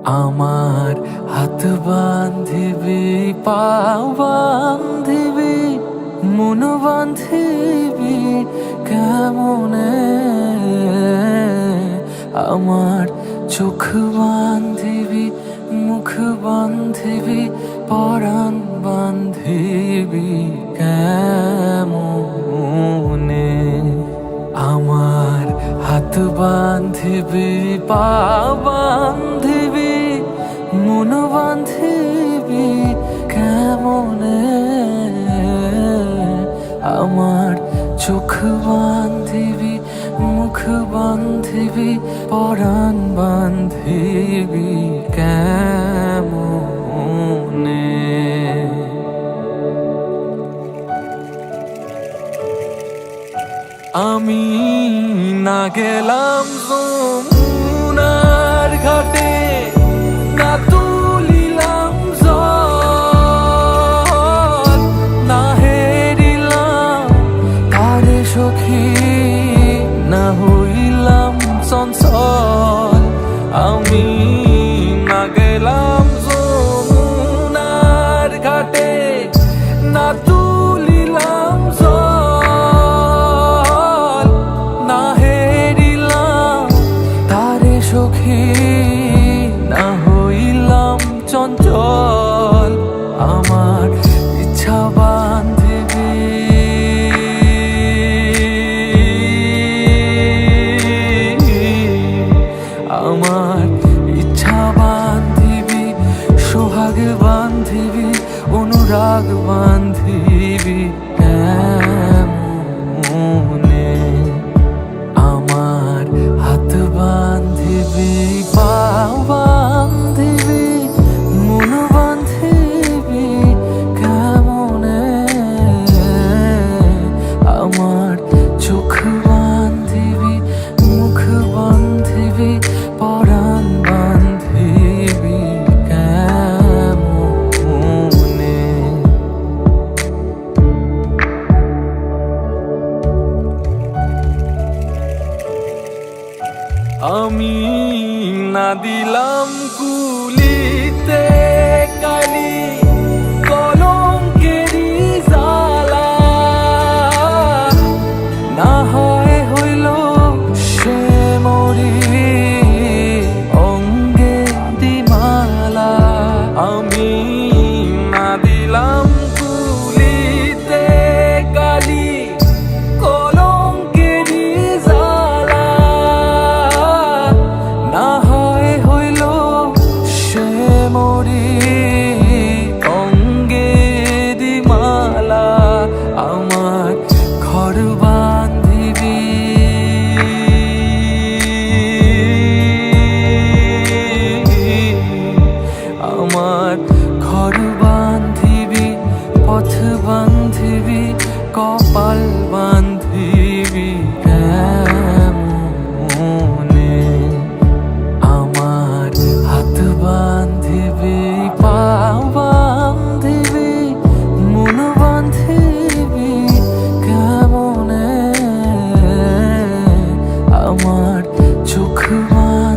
আমার হাত বান্ধিবি, পা বান্ধিবি, মন বান্ধিবি কেমনে? আমার চোখ বান্ধিবি, মুখ বান্ধিবি, পরাণ বান্ধিবি কেমনে? আমার হাত বান্ধিবি, পা বান্ধিবি, মন বান্ধিবি কেমনে? আমার চোখ বান্ধিবি, মুখ বান্ধিবি, পরাণ বান্ধিবি কেমনে? আমি না গেলাম যমুনার ঘাটে, না তুলিলাম জল, না হেরিলাম তারে সখী, না হইলাম চঞ্চল। আমি না গেলাম যমুনার ঘাটে, না তুলিলাম জল, না হেরিলাম তারে সখী, না হইলাম চঞ্চল। আমার ইচ্ছা বান্ধিবি, আমার ইচ্ছা বান্ধিবি, সোহাগ বান্ধিবি, অনুরাগ বান্ধিবি কেমনে? আমার হাত বান্ধিবি, পা বান্ধিবি, মন বান্ধিবি কেমনে? আমার চোখ বান্ধিবি, মুখ বান্ধিবি, পরাণ বান্ধিবি কেমনে? আমি না দিলাম কুলিতে কালি, কলঙ্কেরি জ্বালা, না হয় হইল সে মরি অঙ্গে দিমালা। আমি না দিলাম কুলিতে কালি, কলঙ্কেরি জ্বালা, না হয় হইল সে মরি অঙ্গে দিমালা। আমার ঘর বান্ধিবি, আমার ঘর বান্ধিবি, পথ বান্ধিবি, কপাল বান্ধিবি কেমনে? আমার হাত বান্ধিবি, পা বান্ধিবি, মন বান্ধিবি কেমনে? আমার চোখ বান্ধিবি,